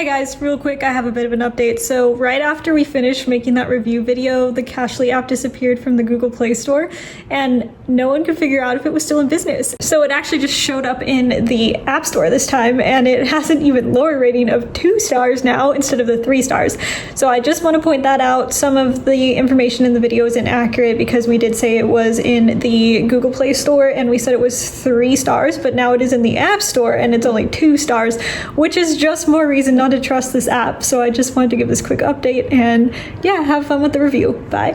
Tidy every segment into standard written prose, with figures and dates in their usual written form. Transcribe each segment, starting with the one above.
Hi guys, real quick, I have a bit of an update. So right after we finished making that review video, the Cashli app disappeared from the Google Play Store and no one could figure out if it was still in business. So it actually just showed up in the App Store this time, and it has an even lower rating of 2 stars now instead of the 3 stars. So I just want to point that out. Some of the information in the video is inaccurate because we did say it was in the Google Play Store and we said it was 3 stars, but now it is in the App Store and it's only 2 stars, which is just more reason not to trust this app. So I just wanted to give this quick update and yeah, have fun with the review. Bye.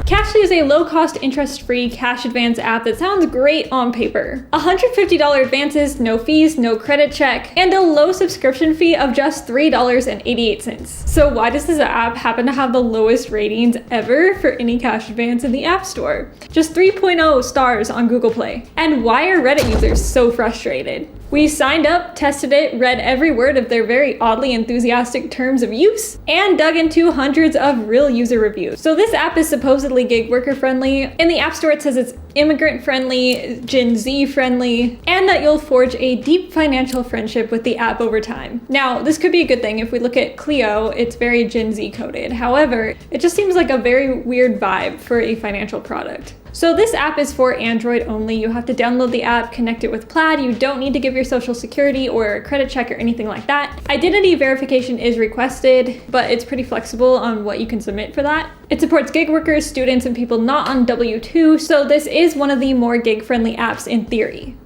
Cashli is a low-cost, interest-free cash advance app that sounds great on paper. $150 advances, no fees, no credit check, and a low subscription fee of just $3.88. So why does this app happen to have the lowest ratings ever for any cash advance in the App Store? Just 3.0 stars on Google Play. And why are Reddit users so frustrated? We signed up, tested it, read every word of their very oddly enthusiastic terms of use, and dug into hundreds of real user reviews. So this app is supposedly gig worker friendly. In the App Store it says it's immigrant friendly, Gen Z friendly, and that you'll forge a deep financial friendship with the app over time. Now, this could be a good thing. If we look at Clio, it's very Gen Z coded. However, it just seems like a very weird vibe for a financial product. So this app is for Android only. You have to download the app, connect it with Plaid. You don't need to give your social security or a credit check or anything like that. Identity verification is requested, but it's pretty flexible on what you can submit for that. It supports gig workers, students, and people not on W-2, so this is one of the more gig-friendly apps in theory.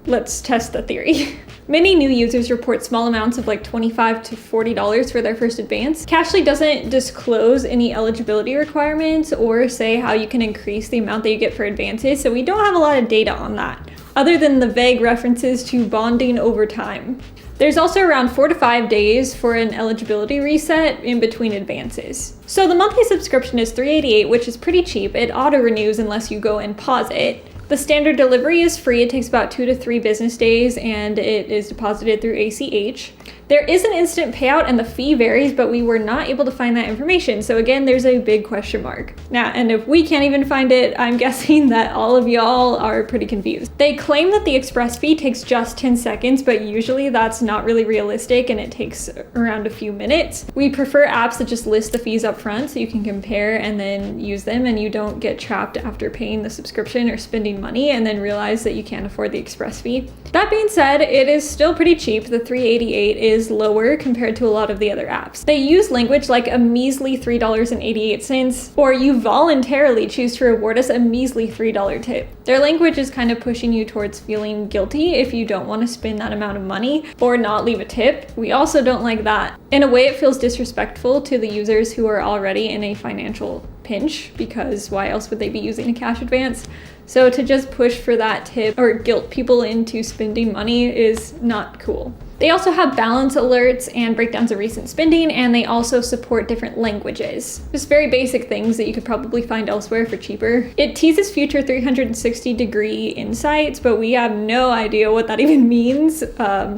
Let's test the theory. Many new users report small amounts of like $25 to $40 for their first advance. Cashli doesn't disclose any eligibility requirements or say how you can increase the amount that you get for advances, so we don't have a lot of data on that, other than the vague references to bonding over time. There's also around 4 to 5 days for an eligibility reset in between advances. So the monthly subscription is $388, which is pretty cheap. It auto-renews unless you go and pause it. The standard delivery is free. It takes about 2 to 3 business days and it is deposited through ACH. There is an instant payout and the fee varies, but we were not able to find that information. So again, there's a big question mark. Now, and if we can't even find it, I'm guessing that all of y'all are pretty confused. They claim that the express fee takes just 10 seconds, but usually that's not really realistic and it takes around a few minutes. We prefer apps that just list the fees up front so you can compare and then use them and you don't get trapped after paying the subscription or spending money and then realize that you can't afford the express fee. That being said, it is still pretty cheap. The $388 is lower compared to a lot of the other apps. They use language like a measly $3.88, or you voluntarily choose to reward us a measly $3 tip. Their language is kind of pushing you towards feeling guilty if you don't want to spend that amount of money or not leave a tip. We also don't like that. In a way, it feels disrespectful to the users who are already in a financial pinch, because why else would they be using a cash advance? So to just push for that tip or guilt people into spending money is not cool. They also have balance alerts and breakdowns of recent spending, and they also support different languages. Just very basic things that you could probably find elsewhere for cheaper. It teases future 360-degree insights, but we have no idea what that even means.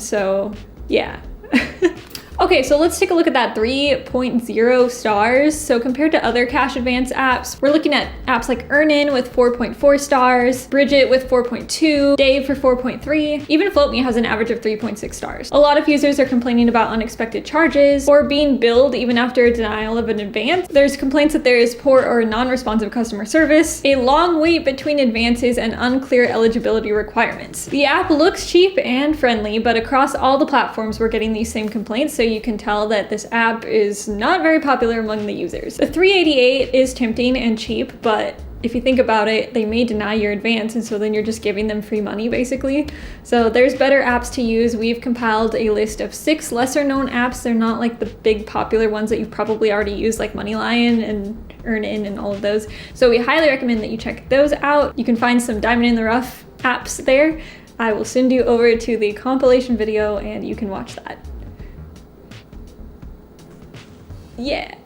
So yeah. Okay, so let's take a look at that 3.0 stars. So compared to other cash advance apps, we're looking at apps like Earnin with 4.4 stars, Bridget with 4.2, Dave for 4.3, even FloatMe has an average of 3.6 stars. A lot of users are complaining about unexpected charges or being billed even after a denial of an advance. There's complaints that there is poor or non-responsive customer service, a long wait between advances, and unclear eligibility requirements. The app looks cheap and friendly, but across all the platforms we're getting these same complaints, so you can tell that this app is not very popular among the users. The $388 is tempting and cheap, but if you think about it, they may deny your advance, and so then you're just giving them free money basically. So there's better apps to use. We've compiled a list of 6 lesser known apps. They're not like the big popular ones that you've probably already used, like MoneyLion and Earnin and all of those. So we highly recommend that you check those out. You can find some diamond in the rough apps there. I will send you over to the compilation video and you can watch that. Yeah.